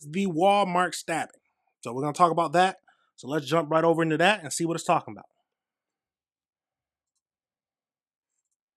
the Walmart stabbing. So we're going to talk about that. So let's jump right over into that and see what it's talking about.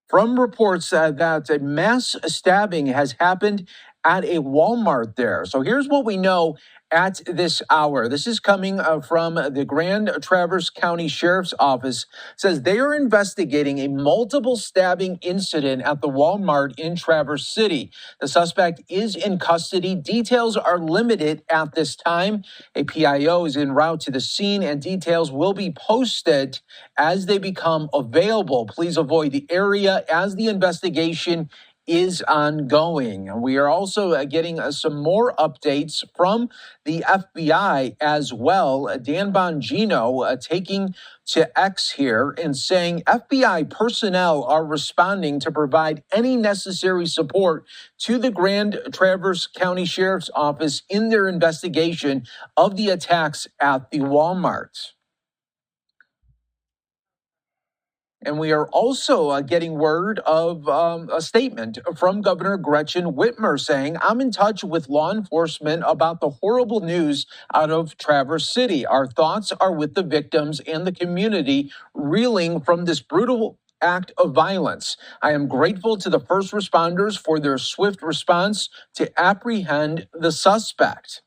From reports that a mass stabbing has happened at a Walmart there. So here's what we know at this hour. This is coming from the Grand Traverse County Sheriff's Office. It says they are investigating a multiple stabbing incident at the Walmart in Traverse City. The suspect is in custody. Details are limited at this time. A PIO is en route to the scene and details will be posted as they become available. Please avoid the area as the investigation is ongoing. We are also getting some more updates from the FBI as well. Dan Bongino taking to X here and saying FBI personnel are responding to provide any necessary support to the Grand Traverse County Sheriff's Office in their investigation of the attacks at the Walmart. And we are also getting word of a statement from Governor Gretchen Whitmer saying, I'm in touch with law enforcement about the horrible news out of Traverse City. Our thoughts are with the victims and the community reeling from this brutal act of violence. I am grateful to the first responders for their swift response to apprehend the suspect.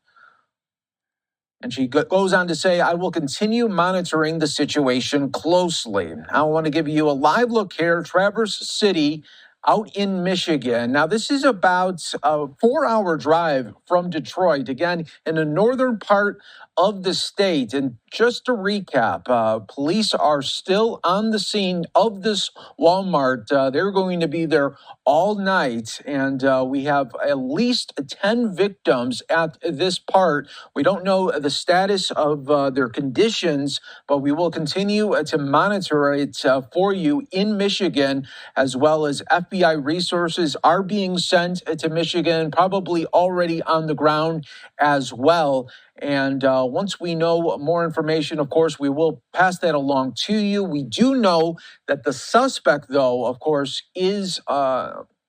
And she goes on to say, I will continue monitoring the situation closely. I want to give you a live look here, Traverse City out in Michigan. Now, this is about a 4-hour drive from Detroit, again, in the northern part of the state. And just to recap, police are still on the scene of this Walmart. They're going to be there all night, and we have at least 10 victims at this part. We don't know the status of their conditions, but we will continue to monitor it for you in Michigan, as well as FBI resources are being sent to Michigan, probably already on the ground as well. And once we know more information, of course, we will pass that along to you. We do know that the suspect, though, of course, is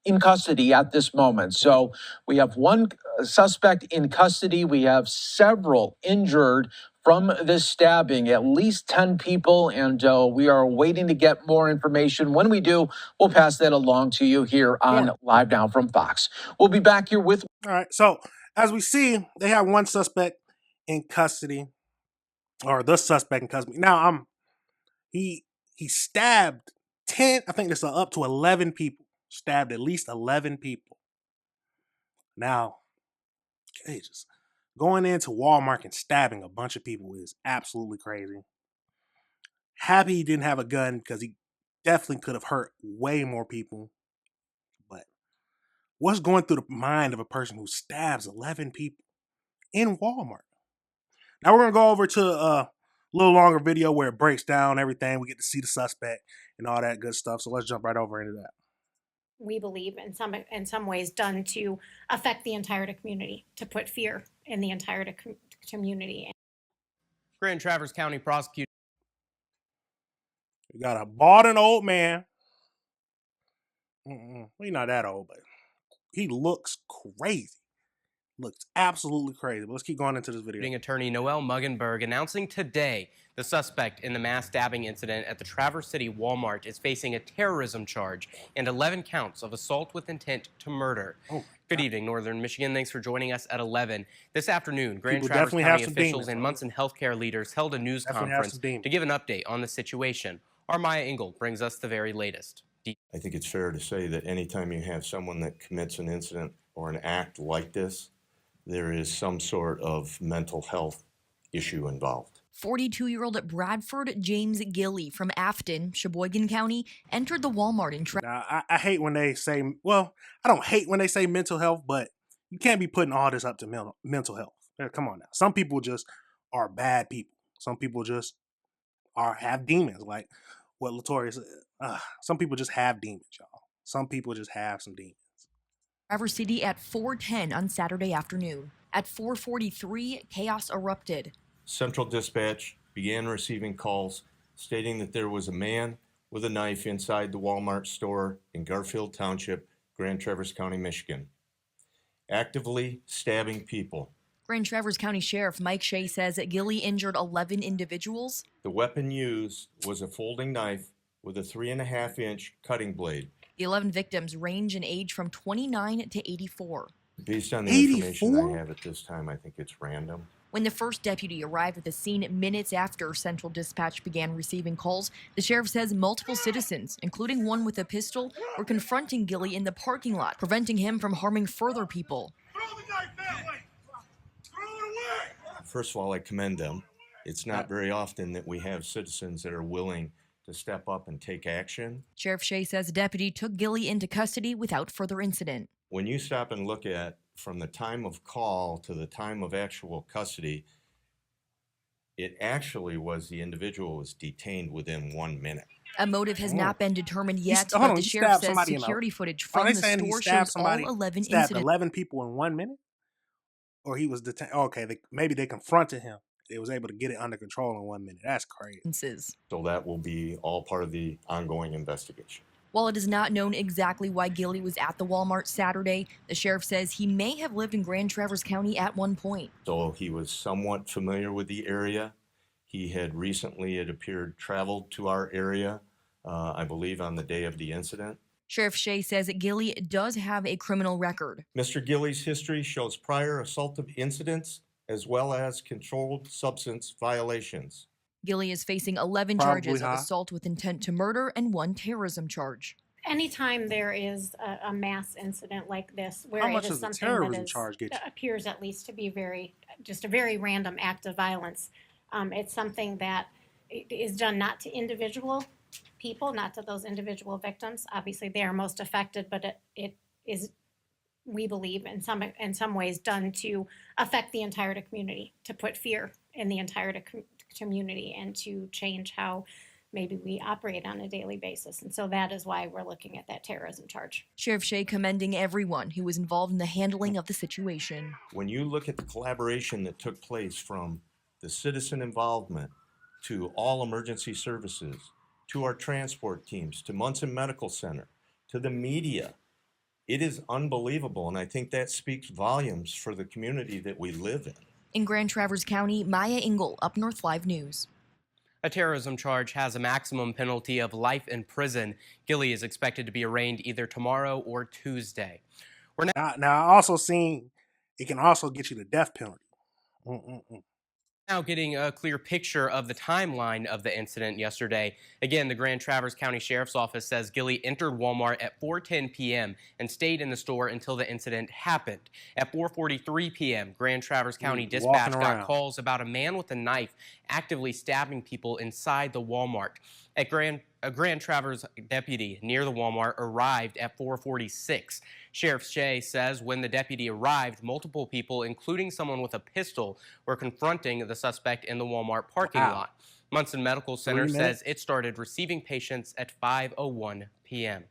in custody at this moment. So we have one suspect in custody. We have several injured from this stabbing, at least 10 people, and we are waiting to get more information. When we do, we'll pass that along to you here on Live Now from Fox. We'll be back here with... All right, so as we see, they have one suspect in custody, or the suspect in custody. Now, he stabbed 10, I think it's up to 11 people. Stabbed at least 11 people. Now, just going into Walmart and stabbing a bunch of people is absolutely crazy. Happy he didn't have a gun because he definitely could have hurt way more people. But what's going through the mind of a person who stabs 11 people in Walmart? Now we're going to go over to a little longer video where it breaks down everything. We get to see the suspect and all that good stuff. So let's jump right over into that. We believe in some ways done to affect the entire community, to put fear in the entire community. Grand Traverse County prosecutor. We got a bald and old man. Well, he's not that old, but he looks crazy. Looks absolutely crazy. But let's keep going into this video. Attorney Noel Muggenberg announcing today the suspect in the mass stabbing incident at the Traverse City Walmart is facing a terrorism charge and 11 counts of assault with intent to murder. Good evening, Northern Michigan. Thanks for joining us at 11. This afternoon, Grand Traverse County officials and Munson healthcare leaders held a news conference to give an update on the situation. Our Maya Engel brings us the very latest. I think it's fair to say that anytime you have someone that commits an incident or an act like this, there is some sort of mental health issue involved. 42-year-old Bradford James Gilly from Afton, Sheboygan County, entered the Walmart in... Now, I hate when they say, well, I don't hate when they say mental health, but you can't be putting all this up to mental health. Come on now. Some people just are bad people. Some people just have demons, like what Latoya said. Some people just have demons, y'all. Some people just have some demons. Traverse City at 4:10 on Saturday afternoon. At 4:43, chaos erupted. Central Dispatch began receiving calls stating that there was a man with a knife inside the Walmart store in Garfield Township, Grand Traverse County, Michigan, actively stabbing people Grand Traverse County Sheriff Mike Shea says that Gilley injured 11 individuals. The weapon used was a folding knife with a 3.5-inch cutting blade. The 11 victims range in age from 29 to 84. Based on the information 84? I have at this time, I think it's random. When the first deputy arrived at the scene minutes after Central Dispatch began receiving calls, the sheriff says multiple citizens, including one with a pistol, were confronting Gilley in the parking lot, preventing him from harming further people. Throw the knife that way! Throw it away! First of all, I commend them. It's not very often that we have citizens that are willing to step up and take action. Sheriff Shea says the deputy took Gilley into custody without further incident. When you stop and look at from the time of call to the time of actual custody, it actually was the individual was detained within 1 minute. A motive has not been determined yet, hold but on, the he sheriff stabbed says somebody in a- security footage Are from they the saying he store stabbed shows somebody? all 11 Stabbed incidents. 11 people in 1 minute? Or he was detained? Okay, maybe they confronted him. They was able to get it under control in 1 minute. That's crazy. So that will be all part of the ongoing investigation. While it is not known exactly why Gilley was at the Walmart Saturday, the sheriff says he may have lived in Grand Traverse County at one point. So he was somewhat familiar with the area. He had recently, it appeared, traveled to our area, I believe on the day of the incident. Sheriff Shea says that Gilley does have a criminal record. Mr. Gilley's history shows prior assaultive incidents as well as controlled substance violations. Gilley is facing 11 Probably charges of high. assault with intent to murder and 1 terrorism charge. Anytime there is a mass incident like this, where How much it does is the something terrorism that is, charge get you? appears at least to be just a very random act of violence, it's something that is done not to individual people, not to those individual victims. Obviously, they are most affected, but it is, we believe, in some ways done to affect the entire community, to put fear in the entire community and to change how maybe we operate on a daily basis. And so that is why we're looking at that terrorism charge. Sheriff Shea commending everyone who was involved in the handling of the situation. When you look at the collaboration that took place from the citizen involvement to all emergency services, to our transport teams, to Munson Medical Center, to the media, it is unbelievable. And I think that speaks volumes for the community that we live in. In Grand Traverse County, Maya Engel, Up North Live News. A terrorism charge has a maximum penalty of life in prison. Gilley is expected to be arraigned either tomorrow or Tuesday. Now I also seen it can also get you the death penalty. Now getting a clear picture of the timeline of the incident yesterday. Again, the Grand Traverse County Sheriff's Office says Gilley entered Walmart at 4:10 p.m. and stayed in the store until the incident happened. At 4:43 p.m., Grand Traverse County Dispatch got calls about a man with a knife actively stabbing people inside the Walmart. A Grand Traverse deputy near the Walmart arrived at 4:46. Sheriff Shea says when the deputy arrived, multiple people, including someone with a pistol, were confronting the suspect in the Walmart parking lot. Munson Medical Center says it started receiving patients at 5:01 p.m.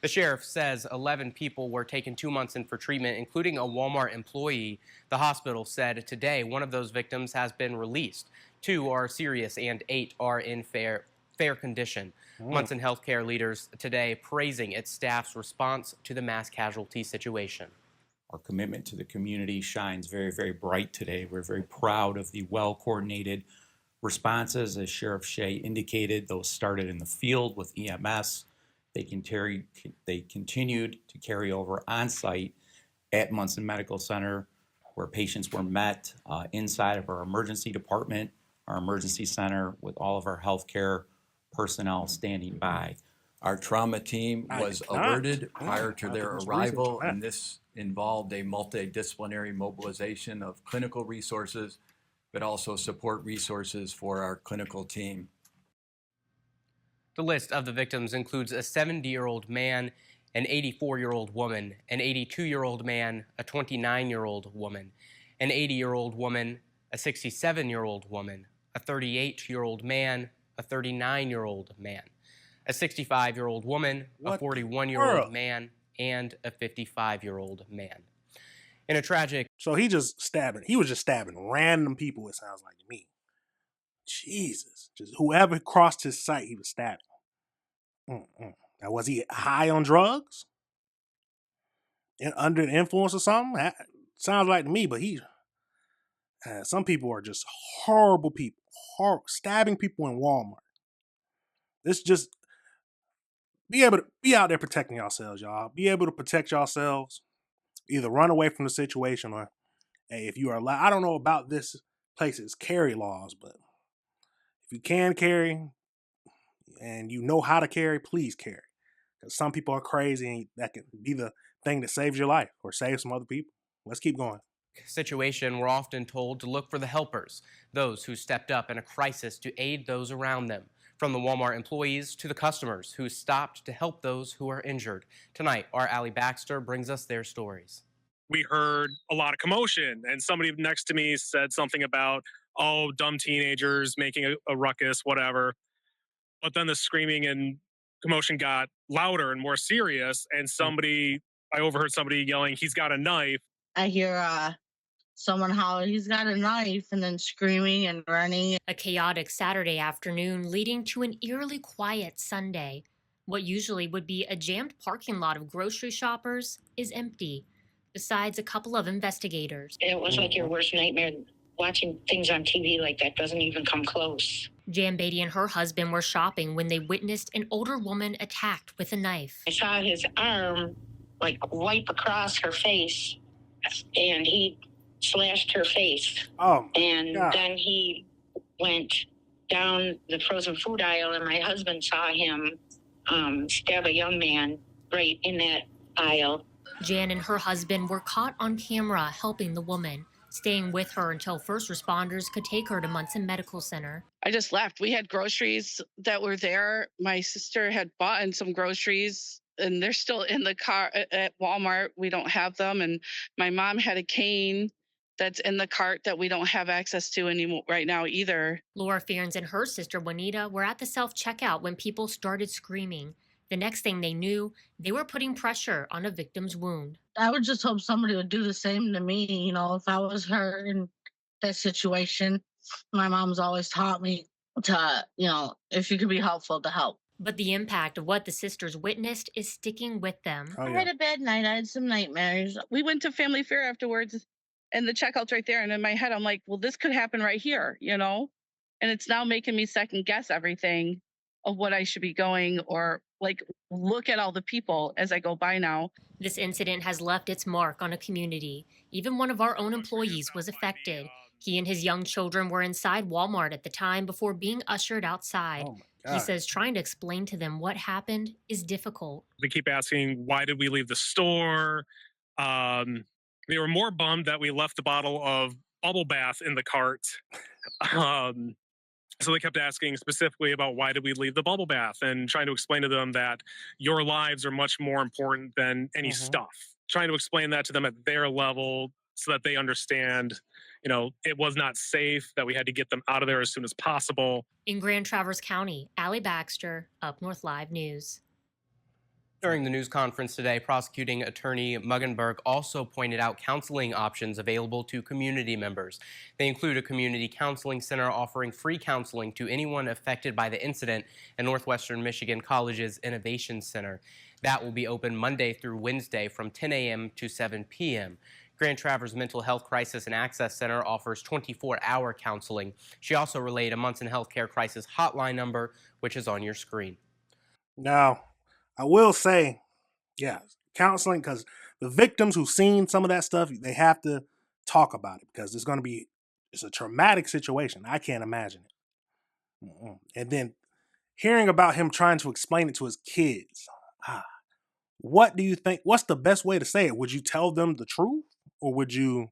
The sheriff says 11 people were taken to Munson for treatment, including a Walmart employee. The hospital said today one of those victims has been released. 2 are serious and 8 are in fair condition. Munson healthcare leaders today praising its staff's response to the mass casualty situation. Our commitment to the community shines very, very bright today. We're very proud of the well-coordinated responses. As Sheriff Shea indicated, those started in the field with EMS. They continued to carry over on-site at Munson Medical Center, where patients were met inside of our emergency department, our emergency center, with all of our healthcare personnel standing by. Our trauma team was alerted prior to their arrival, and this involved a multidisciplinary mobilization of clinical resources, but also support resources for our clinical team. The list of the victims includes a 70-year-old man, an 84-year-old woman, an 82-year-old man, a 29-year-old woman, an 80-year-old woman, a 67-year-old woman, a 38-year-old man, a 39-year-old man, a 65-year-old woman, a 41-year-old man, and a 55-year-old man. In a tragic... So he was just stabbing random people, it sounds like to me. Jesus. Just whoever crossed his sight, he was stabbing. Now, was he high on drugs? And under the influence of something? That sounds like to me, but he Some people are just horrible people, stabbing people in Walmart. This just be able to be out there protecting yourselves, y'all. Be able to protect yourselves. Either run away from the situation or, hey, if you are allowed, I don't know about this place's carry laws, but if you can carry and you know how to carry, please carry. Because some people are crazy and that can be the thing that saves your life or saves some other people. Let's keep going. Situation, we're often told to look for the helpers, those who stepped up in a crisis to aid those around them. From the Walmart employees to the customers who stopped to help those who are injured. Tonight, our Allie Baxter brings us their stories. We heard a lot of commotion, and somebody next to me said something about, oh, dumb teenagers making a ruckus, whatever. But then the screaming and commotion got louder and more serious, and I overheard somebody yelling, he's got a knife. I hear someone holler, he's got a knife, and then screaming and running. A chaotic Saturday afternoon leading to an eerily quiet Sunday. What usually would be a jammed parking lot of grocery shoppers is empty, besides a couple of investigators. It was like your worst nightmare. Watching things on TV like that doesn't even come close. Jan Beatty and her husband were shopping when they witnessed an older woman attacked with a knife. I saw his arm wipe across her face, and he slashed her face. Oh, and God. Then he went down the frozen food aisle, and my husband saw him stab a young man right in that aisle. Jan and her husband were caught on camera helping the woman, staying with her until first responders could take her to Munson Medical Center. I just left. We had groceries that were there. My sister had bought in some groceries, and they're still in the car at Walmart. We don't have them. And my mom had a cane that's in the cart that we don't have access to anymore right now either. Laura Fearns and her sister Juanita were at the self-checkout when people started screaming. The next thing they knew, they were putting pressure on a victim's wound. I would just hope somebody would do the same to me. You know, if I was her in that situation, my mom's always taught me to, if you could be helpful, to help. But the impact of what the sisters witnessed is sticking with them. I had a bad night. I had some nightmares. We went to Family Fair afterwards, and the checkout's right there. And in my head, I'm like, well, this could happen right here, And it's now making me second guess everything of what I should be going, or look at all the people as I go by now. This incident has left its mark on a community. Even one of our own employees was affected. He and his young children were inside Walmart at the time before being ushered outside. Oh my God. He says trying to explain to them what happened is difficult. They keep asking, why did we leave the store? They were more bummed that we left the bottle of bubble bath in the cart. So they kept asking specifically about why did we leave the bubble bath, and trying to explain to them that your lives are much more important than any stuff. Trying to explain that to them at their level so that they understand, it was not safe, that we had to get them out of there as soon as possible. In Grand Traverse County, Allie Baxter, Up North Live News. During the news conference today, prosecuting attorney Muggenberg also pointed out counseling options available to community members. They include a community counseling center offering free counseling to anyone affected by the incident at Northwestern Michigan College's Innovation Center. That will be open Monday through Wednesday from 10 a.m. to 7 p.m. Grand Traverse Mental Health Crisis and Access Center offers 24-hour counseling. She also relayed a Munson Healthcare Crisis hotline number, which is on your screen. Now, I will say, counseling, because the victims who've seen some of that stuff, they have to talk about it, because it's a traumatic situation. I can't imagine it. And then hearing about him trying to explain it to his kids. What do you think? What's the best way to say it? Would you tell them the truth? Or would you?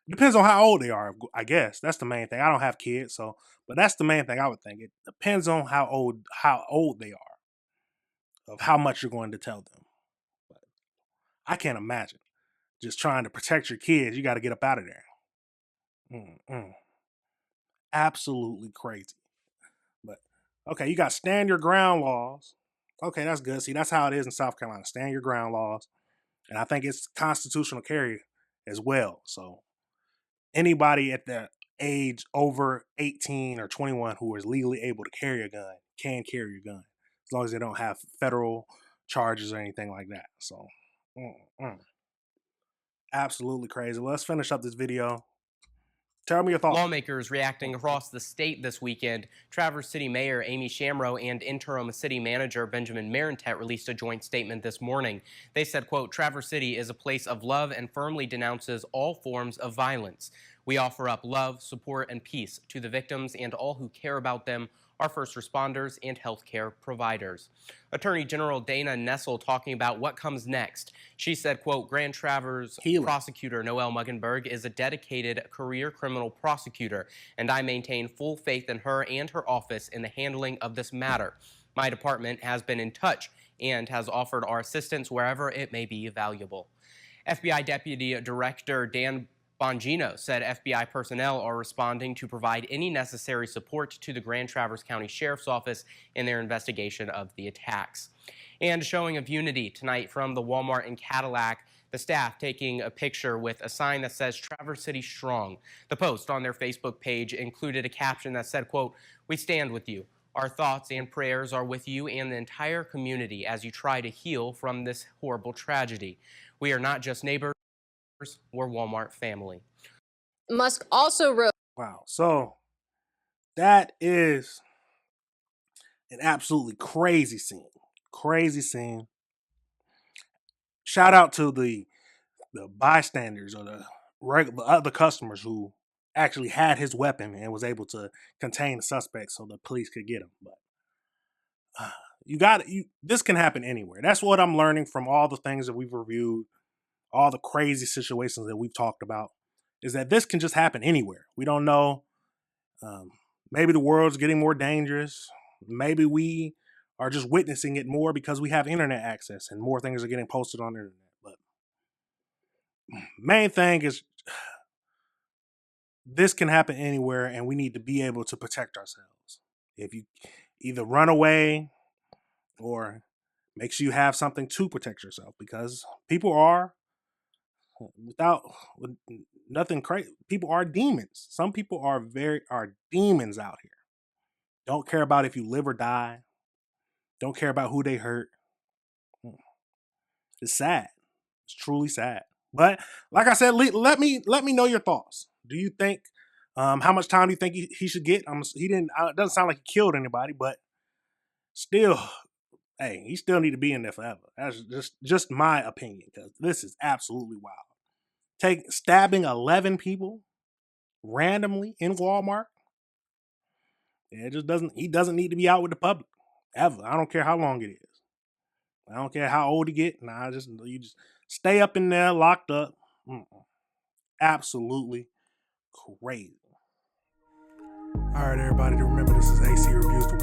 Depends on how old they are, I guess. That's the main thing. I don't have kids, but that's the main thing I would think. It depends on how old they are, of how much you're going to tell them. But I can't imagine just trying to protect your kids. You got to get up out of there. Absolutely crazy. But okay, you got stand your ground laws. Okay, that's good. See, that's how it is in South Carolina. Stand your ground laws. And I think it's constitutional carry as well. So anybody at the age over 18 or 21 who is legally able to carry a gun can carry a gun, as long as they don't have federal charges or anything like that. So absolutely crazy. Well, let's finish up this video. Tell me your thoughts. Lawmakers reacting across the state this weekend. Traverse City Mayor Amy Shamrow and interim city manager Benjamin Marentet released a joint statement this morning. They said, quote, Traverse City is a place of love and firmly denounces all forms of violence. We offer up love, support, and peace to the victims and all who care about them, our first responders and healthcare providers. Attorney General Dana Nessel talking about what comes next. She said, quote, Grand Traverse prosecutor Noelle Muggenberg is a dedicated career criminal prosecutor, and I maintain full faith in her and her office in the handling of this matter. My department has been in touch and has offered our assistance wherever it may be valuable. FBI Deputy Director Dan Bongino said FBI personnel are responding to provide any necessary support to the Grand Traverse County Sheriff's Office in their investigation of the attacks. And a showing of unity tonight from the Walmart in Cadillac, the staff taking a picture with a sign that says Traverse City Strong. The post on their Facebook page included a caption that said, quote, we stand with you. Our thoughts and prayers are with you and the entire community as you try to heal from this horrible tragedy. We are not just neighbors. We're Walmart family. Musk also wrote. Wow. So that is an absolutely crazy scene. Crazy scene. Shout out to the bystanders or the other customers who actually had his weapon and was able to contain the suspect so the police could get him. But this can happen anywhere. That's what I'm learning from all the things that we've reviewed. All the crazy situations that we've talked about is that this can just happen anywhere. We don't know. Maybe the world's getting more dangerous. Maybe we are just witnessing it more because we have internet access and more things are getting posted on the internet. But main thing is this can happen anywhere and we need to be able to protect ourselves. If you either run away or make sure you have something to protect yourself, because people are nothing crazy. People are demons. Some people are demons out here. Don't care about if you live or die. Don't care about who they hurt. It's sad. It's truly sad. But like I said, let me know your thoughts. Do you think how much time do you think he should get? He didn't. It doesn't sound like he killed anybody, but still, hey, he still need to be in there forever. That's just my opinion, because this is absolutely wild. Stabbing 11 people randomly in Walmart. It just doesn't. He doesn't need to be out with the public ever. I don't care how long it is. I don't care how old he get. Nah, you just stay up in there, locked up. Absolutely crazy. All right, everybody. Remember, this is AC Reviews, the